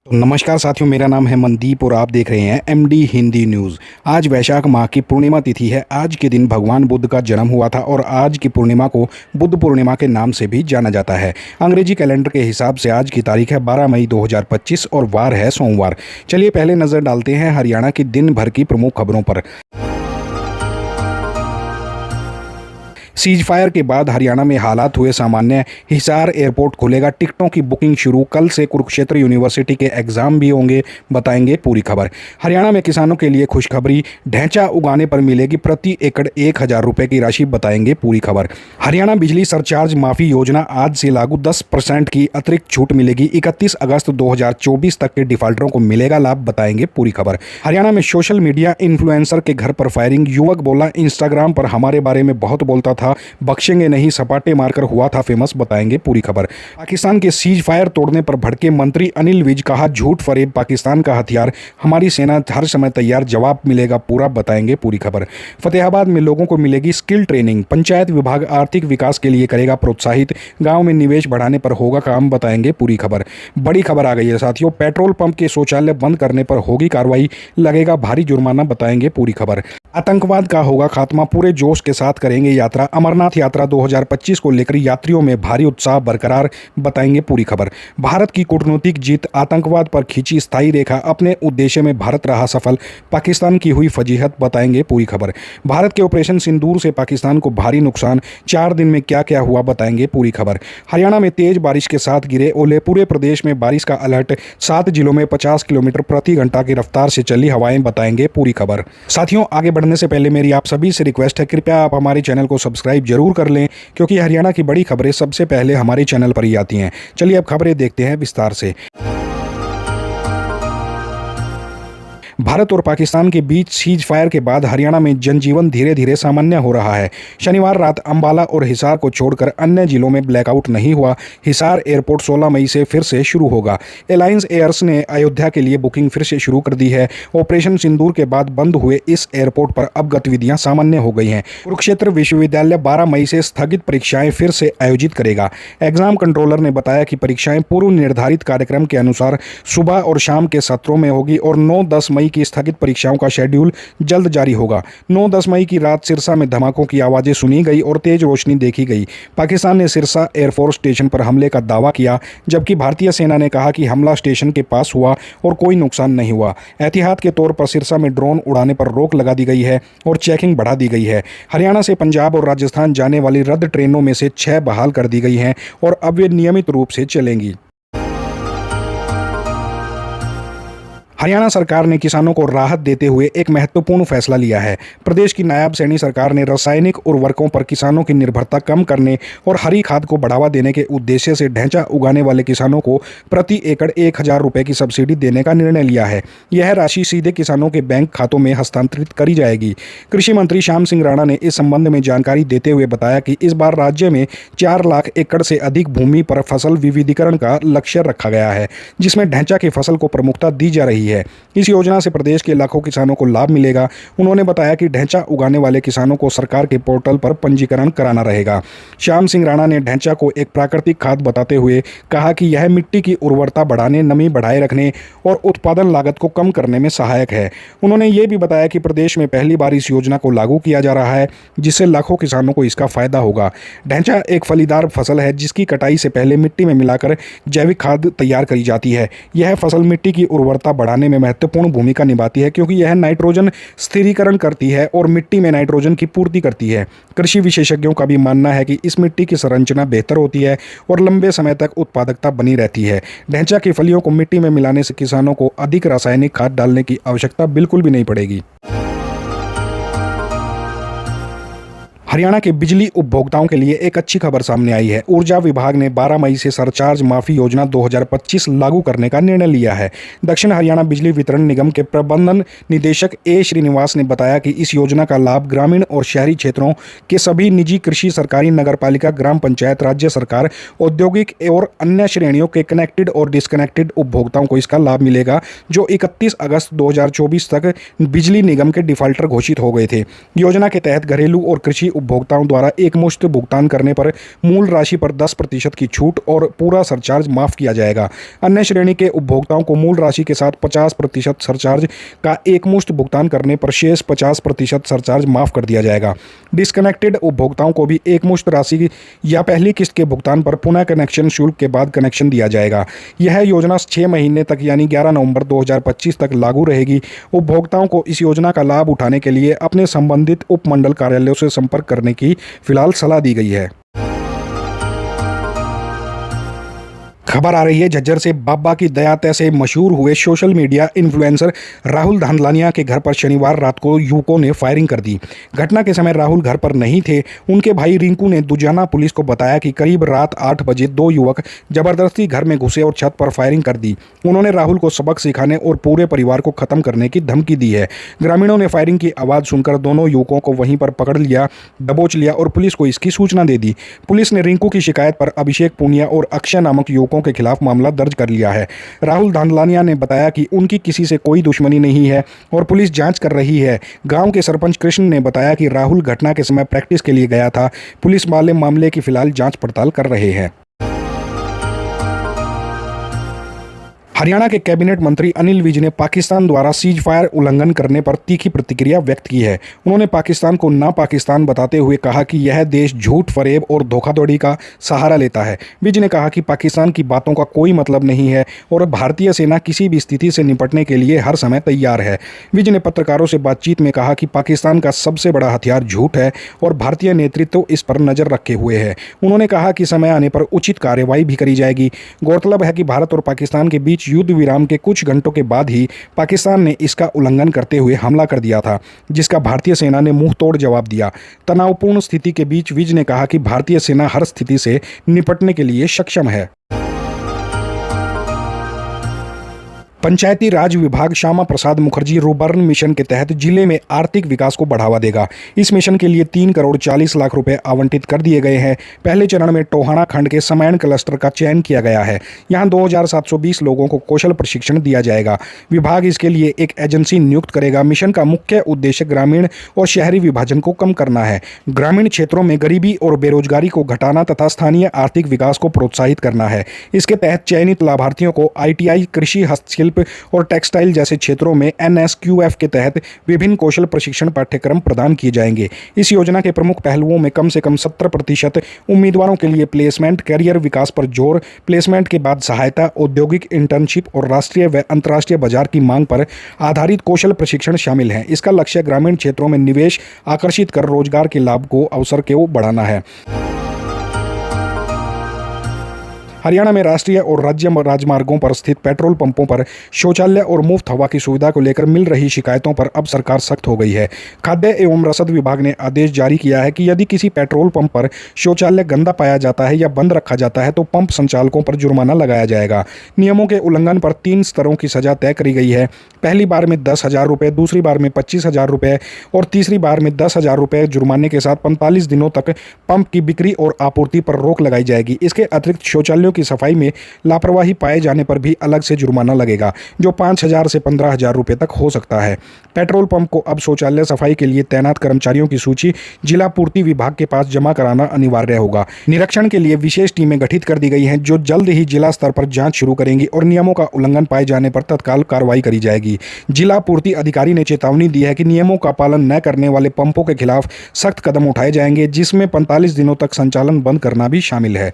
तो नमस्कार साथियों, मेरा नाम है मनदीप और आप देख रहे हैं एमडी हिंदी न्यूज़। आज वैशाख माह की पूर्णिमा तिथि है। आज के दिन भगवान बुद्ध का जन्म हुआ था और आज की पूर्णिमा को बुद्ध पूर्णिमा के नाम से भी जाना जाता है। अंग्रेजी कैलेंडर के हिसाब से आज की तारीख है 12 मई 2025 और वार है सोमवार। चलिए पहले नज़र डालते हैं हरियाणा की दिन भर की प्रमुख खबरों पर। सीज फायर के बाद हरियाणा में हालात हुए सामान्य। हिसार एयरपोर्ट खुलेगा, टिकटों की बुकिंग शुरू। कल से कुरुक्षेत्र यूनिवर्सिटी के एग्जाम भी होंगे, बताएंगे पूरी खबर। हरियाणा में किसानों के लिए खुशखबरी, ढैंचा उगाने पर मिलेगी प्रति एकड़ 1,000 रुपये की राशि, बताएंगे पूरी खबर। हरियाणा बिजली सरचार्ज माफी योजना आज से लागू, 10% की अतिरिक्त छूट मिलेगी। 31 अगस्त 2024 तक के डिफाल्टरों को मिलेगा लाभ, बताएंगे पूरी खबर। हरियाणा में सोशल मीडिया इन्फ्लुएंसर के घर पर फायरिंग। युवक बोला, इंस्टाग्राम पर हमारे बारे में बहुत बोलता था, बख्शेंगे नहीं, सपाटे मारकर हुआ था फेमस, बताएंगे पूरी खबर। पाकिस्तान के सीज फायर तोड़ने पर भड़के मंत्री अनिल विज, कहा झूठ फरेब पाकिस्तान का हथियार, हमारी सेना हर समय तैयार, जवाब मिलेगा पूरा, बताएंगे पूरी खबर। फतेहाबाद में लोगों को मिलेगी स्किल ट्रेनिंग। पंचायत विभाग आर्थिक विकास के लिए करेगा प्रोत्साहित, गांव में निवेश बढ़ाने पर होगा काम, बताएंगे पूरी खबर। बड़ी खबर आ गई है साथियों, पेट्रोल पंप के शौचालय बंद करने पर होगी कार्रवाई, लगेगा भारी जुर्माना, बताएंगे पूरी खबर। आतंकवाद का होगा खात्मा, पूरे जोश के साथ करेंगे यात्रा। अमरनाथ यात्रा 2025 को लेकर यात्रियों में भारी उत्साह बरकरार, बताएंगे पूरी खबर। भारत की कूटनीतिक जीत, आतंकवाद पर खींची स्थायी रेखा, अपने उद्देश्य में भारत रहा सफल, पाकिस्तान की हुई फजीहत, बताएंगे पूरी खबर। भारत के ऑपरेशन सिंदूर से पाकिस्तान को भारी नुकसान, 4 दिन में क्या क्या हुआ, बताएंगे पूरी खबर। हरियाणा में तेज बारिश के साथ गिरे ओले, पूरे प्रदेश में बारिश का अलर्ट, 7 जिलों में 50 किलोमीटर प्रति घंटा की रफ्तार से चली हवाएं, बताएंगे पूरी खबर। साथियों, आगे बढ़ने से पहले मेरी आप सभी से रिक्वेस्ट है, कृपया आप हमारे चैनल को सब्सक्राइब जरूर कर लें, क्योंकि हरियाणा की बड़ी खबरें सबसे पहले हमारे चैनल पर ही आती हैं। चलिए अब खबरें देखते हैं विस्तार से। भारत और पाकिस्तान के बीच सीज फायर के बाद हरियाणा में जनजीवन धीरे धीरे सामान्य हो रहा है। शनिवार रात अंबाला और हिसार को छोड़कर अन्य जिलों में ब्लैकआउट नहीं हुआ। हिसार एयरपोर्ट 16 मई से फिर से शुरू होगा। एलायंस एयर्स ने अयोध्या के लिए बुकिंग फिर से शुरू कर दी है। ऑपरेशन सिंदूर के बाद बंद हुए इस एयरपोर्ट पर अब गतिविधियां सामान्य हो गई हैं। कुरुक्षेत्र विश्वविद्यालय 12 मई से स्थगित परीक्षाएं फिर से आयोजित करेगा। एग्जाम कंट्रोलर ने बताया कि परीक्षाएं पूर्व निर्धारित कार्यक्रम के अनुसार सुबह और शाम के सत्रों में होगी और 9-10 मई की स्थगित परीक्षाओं का शेड्यूल जल्द जारी होगा। 9-10 मई की रात सिरसा में धमाकों की आवाजें सुनी गई और तेज रोशनी देखी गई। पाकिस्तान ने सिरसा एयरफोर्स स्टेशन पर हमले का दावा किया, जबकि भारतीय सेना ने कहा कि हमला स्टेशन के पास हुआ और कोई नुकसान नहीं हुआ। एहतियात के तौर पर सिरसा में ड्रोन उड़ाने पर रोक लगा दी गई है और चेकिंग बढ़ा दी गई है। हरियाणा से पंजाब और राजस्थान जाने वाली रद्द ट्रेनों में से 6 बहाल कर दी गई हैं और अब वे नियमित रूप से चलेंगी। हरियाणा सरकार ने किसानों को राहत देते हुए एक महत्वपूर्ण फैसला लिया है। प्रदेश की नायब सैनी सरकार ने रासायनिक उर्वरकों पर किसानों की निर्भरता कम करने और हरी खाद को बढ़ावा देने के उद्देश्य से ढैंचा उगाने वाले किसानों को प्रति एकड़ 1,000 रुपये की सब्सिडी देने का निर्णय लिया है। यह राशि सीधे किसानों के बैंक खातों में हस्तांतरित करी जाएगी। कृषि मंत्री श्याम सिंह राणा ने इस संबंध में जानकारी देते हुए बताया कि इस बार राज्य में 4 लाख एकड़ से अधिक भूमि पर फसल विविधीकरण का लक्ष्य रखा गया है, जिसमें ढैंचा की फसल को प्रमुखता दी जा रही है। इस योजना से प्रदेश के लाखों किसानों को लाभ मिलेगा। उन्होंने बताया कि ढैंचा उगाने वाले किसानों को सरकार के पोर्टल पर पंजीकरण कराना रहेगा। श्याम सिंह राणा ने ढैंचा को एक प्राकृतिक खाद बताते हुए कहा कि यह मिट्टी की उर्वरता बढ़ाने, नमी बढ़ाए रखने और उत्पादन लागत को कम करने में सहायक है। उन्होंने ये भी बताया कि प्रदेश में पहली बार इस योजना को लागू किया जा रहा है, जिससे लाखों किसानों को इसका फायदा होगा। ढैंचा एक फलीदार फसल है, जिसकी कटाई से पहले मिट्टी में मिलाकर जैविक खाद तैयार करी जाती है। यह फसल मिट्टी की उर्वरता बढ़ाने में महत्वपूर्ण भूमिका निभाती है, क्योंकि यह नाइट्रोजन स्थिरीकरण करती है और मिट्टी में नाइट्रोजन की पूर्ति करती है। कृषि विशेषज्ञों का भी मानना है कि इस मिट्टी की संरचना बेहतर होती है और लंबे समय तक उत्पादकता बनी रहती है। ढैंचा की फलियों को मिट्टी में मिलाने से किसानों को अधिक रासायनिक खाद डालने की आवश्यकता बिल्कुल भी नहीं पड़ेगी। हरियाणा के बिजली उपभोक्ताओं के लिए एक अच्छी खबर सामने आई है। ऊर्जा विभाग ने 12 मई से सरचार्ज माफी योजना 2025 लागू करने का निर्णय लिया है। दक्षिण हरियाणा बिजली वितरण निगम के प्रबंधन निदेशक ए श्रीनिवास ने बताया कि इस योजना का लाभ ग्रामीण और शहरी क्षेत्रों के सभी निजी, कृषि, सरकारी, नगरपालिका, ग्राम पंचायत, राज्य सरकार, औद्योगिक और अन्य श्रेणियों के कनेक्टेड और डिस्कनेक्टेड उपभोक्ताओं को इसका लाभ मिलेगा, जो 31 अगस्त 2024 तक बिजली निगम के डिफाल्टर घोषित हो गए थे। योजना के तहत घरेलू और कृषि उपभोक्ताओं द्वारा एकमुश्त भुगतान करने पर मूल राशि पर 10% की छूट और पूरा सरचार्ज माफ किया जाएगा। अन्य श्रेणी के उपभोक्ताओं को मूल राशि के साथ 50% सरचार्ज का एकमुश्त भुगतान करने पर शेष 50% सरचार्ज माफ कर दिया जाएगा। डिस्कनेक्टेड उपभोक्ताओं को भी एकमुश्त राशि या पहली किस्त के भुगतान पर पुनः कनेक्शन शुल्क के बाद कनेक्शन दिया जाएगा। यह योजना 6 महीने तक यानी 11 नवंबर 2025 तक लागू रहेगी। उपभोक्ताओं को इस योजना का लाभ उठाने के लिए अपने संबंधित उपमंडल कार्यालयों से संपर्क करने की फिलहाल सलाह दी गई है। खबर आ रही है झज्जर से। बाबा की दयात से मशहूर हुए सोशल मीडिया इन्फ्लुएंसर राहुल धांधलानिया के घर पर शनिवार रात को युवकों ने फायरिंग कर दी। घटना के समय राहुल घर पर नहीं थे। उनके भाई रिंकू ने दुजाना पुलिस को बताया कि करीब रात 8 बजे 2 युवक जबरदस्ती घर में घुसे और छत पर फायरिंग कर दी। उन्होंने राहुल को सबक सिखाने और पूरे परिवार को खत्म करने की धमकी दी है। ग्रामीणों ने फायरिंग की आवाज़ सुनकर दोनों युवकों को वहीं पर पकड़ लिया, दबोच लिया और पुलिस को इसकी सूचना दे दी। पुलिस ने रिंकू की शिकायत पर अभिषेक पुनिया और अक्षय नामक युवकों के खिलाफ मामला दर्ज कर लिया है। राहुल धांधलानिया ने बताया कि उनकी किसी से कोई दुश्मनी नहीं है और पुलिस जांच कर रही है। गांव के सरपंच कृष्ण ने बताया कि राहुल घटना के समय प्रैक्टिस के लिए गया था। पुलिस वाले मामले की फिलहाल जांच पड़ताल कर रहे हैं। हरियाणा के कैबिनेट मंत्री अनिल विज ने पाकिस्तान द्वारा सीज फायर उल्लंघन करने पर तीखी प्रतिक्रिया व्यक्त की है। उन्होंने पाकिस्तान को ना पाकिस्तान बताते हुए कहा कि यह देश झूठ, फरेब और धोखाधड़ी का सहारा लेता है। विज ने कहा कि पाकिस्तान की बातों का कोई मतलब नहीं है और भारतीय सेना किसी भी स्थिति से निपटने के लिए हर समय तैयार है। विज ने पत्रकारों से बातचीत में कहा कि पाकिस्तान का सबसे बड़ा हथियार झूठ है और भारतीय नेतृत्व इस पर नजर रखे हुए है। उन्होंने कहा कि समय आने पर उचित कार्रवाई भी करी जाएगी। गौरतलब है कि भारत और पाकिस्तान के बीच युद्ध विराम के कुछ घंटों के बाद ही पाकिस्तान ने इसका उल्लंघन करते हुए हमला कर दिया था, जिसका भारतीय सेना ने मुंह तोड़ जवाब दिया। तनावपूर्ण स्थिति के बीच विज ने कहा कि भारतीय सेना हर स्थिति से निपटने के लिए सक्षम है। पंचायती राज विभाग श्यामा प्रसाद मुखर्जी रुर्बन मिशन के तहत जिले में आर्थिक विकास को बढ़ावा देगा। इस मिशन के लिए 3 करोड़ 40 लाख रुपए आवंटित कर दिए गए हैं। पहले चरण में टोहाना खंड के समैन क्लस्टर का चयन किया गया है। यहां 2720 लोगों को कौशल प्रशिक्षण दिया जाएगा। विभाग इसके लिए एक एजेंसी नियुक्त करेगा। मिशन का मुख्य उद्देश्य ग्रामीण और शहरी विभाजन को कम करना है, ग्रामीण क्षेत्रों में गरीबी और बेरोजगारी को घटाना तथा स्थानीय आर्थिक विकास को प्रोत्साहित करना है। इसके तहत चयनित लाभार्थियों को ITI, कृषि, हस्तशिल्प और टेक्सटाइल जैसे क्षेत्रों में NSQF के तहत विभिन्न कौशल प्रशिक्षण पाठ्यक्रम प्रदान किए जाएंगे। इस योजना के प्रमुख पहलुओं में कम से कम 70% उम्मीदवारों के लिए प्लेसमेंट, करियर विकास पर जोर, प्लेसमेंट के बाद सहायता, औद्योगिक इंटर्नशिप और राष्ट्रीय व अंतर्राष्ट्रीय बाजार की मांग पर आधारित कौशल प्रशिक्षण शामिल हैं। इसका लक्ष्य ग्रामीण क्षेत्रों में निवेश आकर्षित कर रोजगार के लाभ को अवसर को बढ़ाना है। हरियाणा में राष्ट्रीय और राज्य राजमार्गों पर स्थित पेट्रोल पंपों पर शौचालय और मुफ्त हवा की सुविधा को लेकर मिल रही शिकायतों पर अब सरकार सख्त हो गई है। खाद्य एवं रसद विभाग ने आदेश जारी किया है कि यदि किसी पेट्रोल पंप पर शौचालय गंदा पाया जाता है या बंद रखा जाता है तो पंप संचालकों पर जुर्माना लगाया जाएगा। नियमों के उल्लंघन पर 3 स्तरों की सजा तय करी गई है। पहली बार में 10,000 रुपये, दूसरी बार में 25,000 रुपये और तीसरी बार में 10,000 रुपये जुर्माने के साथ 45 दिनों तक पंप की बिक्री और आपूर्ति पर रोक लगाई जाएगी। इसके अतिरिक्त शौचालयों की सफाई में लापरवाही पाए जाने पर भी अलग से जुर्माना लगेगा, जो 5,000 से 15,000 रुपये तक हो सकता है। पेट्रोल पंप को अब शौचालय सफाई के लिए तैनात कर्मचारियों की सूची जिला पूर्ति विभाग के पास जमा कराना अनिवार्य होगा। निरीक्षण के लिए विशेष टीमें गठित कर दी गई हैं, जो जल्द ही जिला स्तर पर जांच शुरू करेंगी और नियमों का उल्लंघन पाए जाने पर तत्काल कार्रवाई करी जाएगी। जिला पूर्ति अधिकारी ने चेतावनी दी है कि नियमों का पालन न करने वाले पंपों के खिलाफ सख्त कदम उठाए जाएंगे, जिसमें 45 दिनों तक संचालन बंद करना भी शामिल है।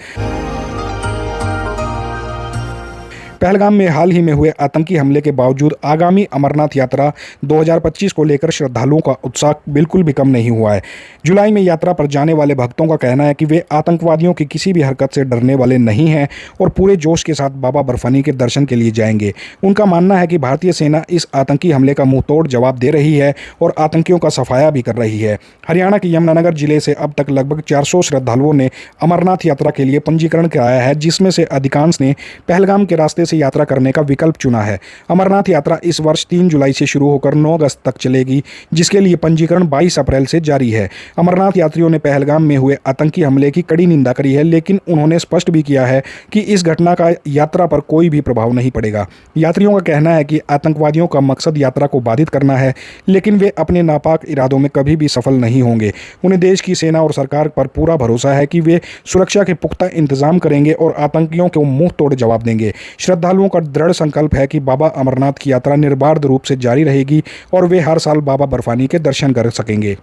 पहलगाम में हाल ही में हुए आतंकी हमले के बावजूद आगामी अमरनाथ यात्रा 2025 को लेकर श्रद्धालुओं का उत्साह बिल्कुल भी कम नहीं हुआ है। जुलाई में यात्रा पर जाने वाले भक्तों का कहना है कि वे आतंकवादियों की किसी भी हरकत से डरने वाले नहीं हैं और पूरे जोश के साथ बाबा बर्फानी के दर्शन के लिए जाएंगे। उनका मानना है कि भारतीय सेना इस आतंकी हमले का मुंहतोड़ जवाब दे रही है और आतंकियों का सफाया भी कर रही है। हरियाणा के यमुनानगर जिले से अब तक लगभग 400 श्रद्धालुओं ने अमरनाथ यात्रा के लिए पंजीकरण कराया है, जिसमें से अधिकांश ने पहलगाम के रास्ते से यात्रा करने का विकल्प चुना है। अमरनाथ यात्रा इस वर्ष 3 जुलाई से शुरू होकर 9 अगस्त तक चलेगी, जिसके लिए पंजीकरण 22 अप्रैल से जारी है। अमरनाथ यात्रियों ने पहलगाम में हुए आतंकी हमले की कड़ी निंदा करी है, लेकिन उन्होंने स्पष्ट भी किया है कि इस घटना का यात्रा पर कोई भी प्रभाव नहीं पड़ेगा। यात्रियों का कहना है कि आतंकवादियों का मकसद यात्रा को बाधित करना है, लेकिन वे अपने नापाक इरादों में कभी भी सफल नहीं होंगे। उन्हें देश की सेना और सरकार पर पूरा भरोसा है कि वे सुरक्षा के पुख्ता इंतजाम करेंगे और आतंकियों को मुंह तोड़ जवाब देंगे। श्रद्धालुओं का दृढ़ संकल्प है कि बाबा अमरनाथ की यात्रा निर्बाध रूप से जारी रहेगी और वे हर साल बाबा बर्फानी के दर्शन कर सकेंगे।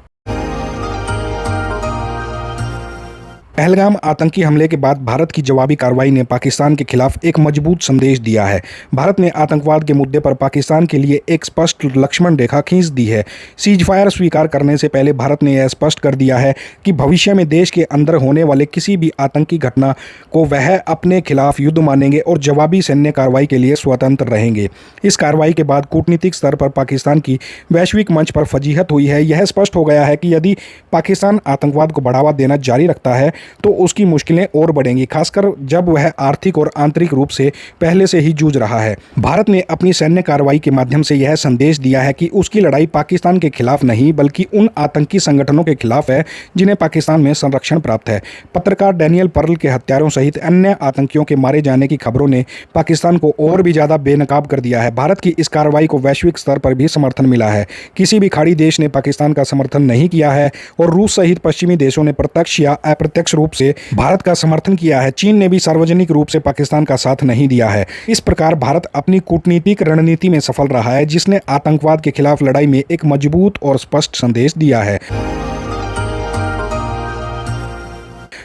पहलगाम आतंकी हमले के बाद भारत की जवाबी कार्रवाई ने पाकिस्तान के खिलाफ एक मजबूत संदेश दिया है। भारत ने आतंकवाद के मुद्दे पर पाकिस्तान के लिए एक स्पष्ट लक्ष्मण रेखा खींच दी है। सीज फायर स्वीकार करने से पहले भारत ने यह स्पष्ट कर दिया है कि भविष्य में देश के अंदर होने वाले किसी भी आतंकी घटना को वह अपने खिलाफ युद्ध मानेंगे और जवाबी सैन्य कार्रवाई के लिए स्वतंत्र रहेंगे। इस कार्रवाई के बाद कूटनीतिक स्तर पर पाकिस्तान की वैश्विक मंच पर फजीहत हुई है। यह स्पष्ट हो गया है कि यदि पाकिस्तान आतंकवाद को बढ़ावा देना जारी रखता है तो उसकी मुश्किलें और बढ़ेंगी, खासकर जब वह आर्थिक और आंतरिक रूप से पहले से ही जूझ रहा है। भारत ने अपनी सैन्य कार्रवाई के माध्यम से यह संदेश दिया है कि उसकी लड़ाई पाकिस्तान के खिलाफ नहीं बल्कि उन आतंकी संगठनों के खिलाफ है जिन्हें पाकिस्तान में संरक्षण प्राप्त है। पत्रकार डैनियल पर्ल के हत्यारों सहित अन्य आतंकियों के मारे जाने की खबरों ने पाकिस्तान को और भी ज्यादा बेनकाब कर दिया है। भारत की इस कार्रवाई को वैश्विक स्तर पर भी समर्थन मिला है। किसी भी खाड़ी देश ने पाकिस्तान का समर्थन नहीं किया है और रूस सहित पश्चिमी देशों ने प्रत्यक्ष या अप्रत्यक्ष रूप से भारत का समर्थन किया है। चीन ने भी सार्वजनिक रूप से पाकिस्तान का साथ नहीं दिया है। इस प्रकार भारत अपनी कूटनीतिक रणनीति में सफल रहा है, जिसने आतंकवाद के खिलाफ लड़ाई में एक मजबूत और स्पष्ट संदेश दिया है।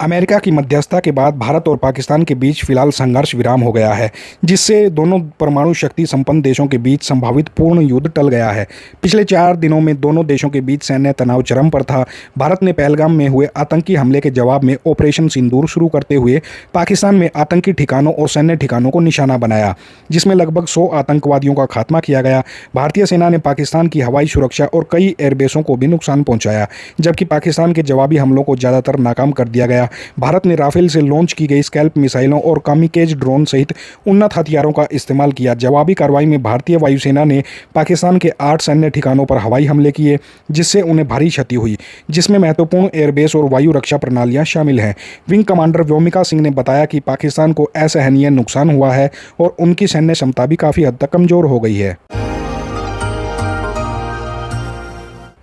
अमेरिका की मध्यस्थता के बाद भारत और पाकिस्तान के बीच फिलहाल संघर्ष विराम हो गया है, जिससे दोनों परमाणु शक्ति संपन्न देशों के बीच संभावित पूर्ण युद्ध टल गया है। पिछले 4 दिनों में दोनों देशों के बीच सैन्य तनाव चरम पर था। भारत ने पहलगाम में हुए आतंकी हमले के जवाब में ऑपरेशन सिंदूर शुरू करते हुए पाकिस्तान में आतंकी ठिकानों और सैन्य ठिकानों को निशाना बनाया, जिसमें लगभग 100 आतंकवादियों का खात्मा किया गया। भारतीय सेना ने पाकिस्तान की हवाई सुरक्षा और कई एयरबेसों को भी नुकसान पहुंचाया, जबकि पाकिस्तान के जवाबी हमलों को ज्यादातर नाकाम कर दिया गया। भारत ने राफेल से लॉन्च की गई स्कैल्प मिसाइलों और कामिकेज ड्रोन सहित उन्नत हथियारों का इस्तेमाल किया। जवाबी कार्रवाई में भारतीय वायुसेना ने पाकिस्तान के 8 सैन्य ठिकानों पर हवाई हमले किए, जिससे उन्हें भारी क्षति हुई, जिसमें महत्वपूर्ण एयरबेस और वायु रक्षा प्रणालियां शामिल हैं। विंग कमांडर व्योमिका सिंह ने बताया कि पाकिस्तान को असहनीय नुकसान हुआ है और उनकी सैन्य क्षमता भी काफ़ी हद तक कमजोर हो गई है।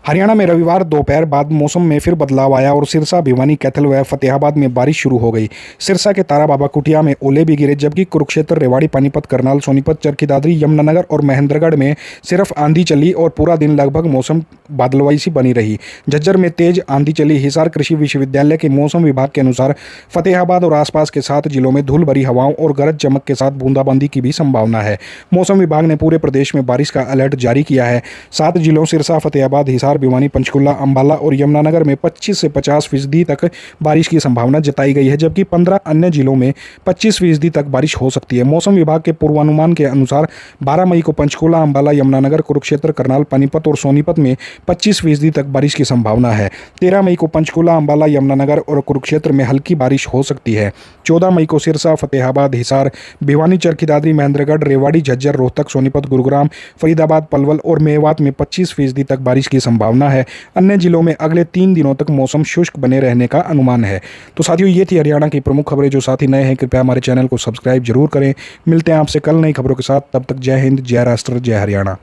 हरियाणा में रविवार दोपहर बाद मौसम में फिर बदलाव आया और सिरसा, भिवानी, कैथल व फतेहाबाद में बारिश शुरू हो गई। सिरसा के तारा बाबा कुटिया में ओले भी गिरे, जबकि कुरुक्षेत्र, रेवाड़ी, पानीपत, करनाल, सोनीपत, चरखी दादरी, यमुनानगर और महेंद्रगढ़ में सिर्फ आंधी चली और पूरा दिन लगभग मौसम बादलवाई सी बनी रही। झज्जर में तेज आंधी चली। हिसार कृषि विश्वविद्यालय के मौसम विभाग के अनुसार फतेहाबाद और आसपास के 7 जिलों में धूल भरी हवाओं और गरज चमक के साथ बूंदाबांदी की भी संभावना है। मौसम विभाग ने पूरे प्रदेश में बारिश का अलर्ट जारी किया है। 7 जिलों सिरसा, फतेहाबाद, हिसार, भिवानी, पंचकुला, अंबाला और यमुनानगर में 25 से 50% तक बारिश की संभावना जताई गई है, जबकि 15 अन्य जिलों में 25% तक बारिश हो सकती है। मौसम विभाग के पूर्वानुमान के अनुसार 12 मई को पंचकुला, अंबाला, यमुनानगर, कुरुक्षेत्र, करनाल, पानीपत और सोनीपत में 25% तक बारिश की संभावना है। 13 मई को पंचकुला, अंबाला, यमुनानगर और कुरुक्षेत्र में हल्की बारिश हो सकती है। 14 मई को सिरसा, फतेहाबाद, हिसार, भिवानी, चरखी दादरी, महेंद्रगढ़, रेवाड़ी, झज्जर, रोहतक, सोनीपत, गुरुग्राम, फरीदाबाद, पलवल और मेवात में 25% तक बारिश की संभावना है। अन्य जिलों में अगले 3 दिनों तक मौसम शुष्क बने रहने का अनुमान है। तो साथियों, ये थी हरियाणा की प्रमुख खबरें। जो साथी नए हैं कृपया हमारे चैनल को सब्सक्राइब जरूर करें। मिलते हैं आपसे कल नई खबरों के साथ। तब तक जय हिंद, जय राष्ट्र, जय हरियाणा।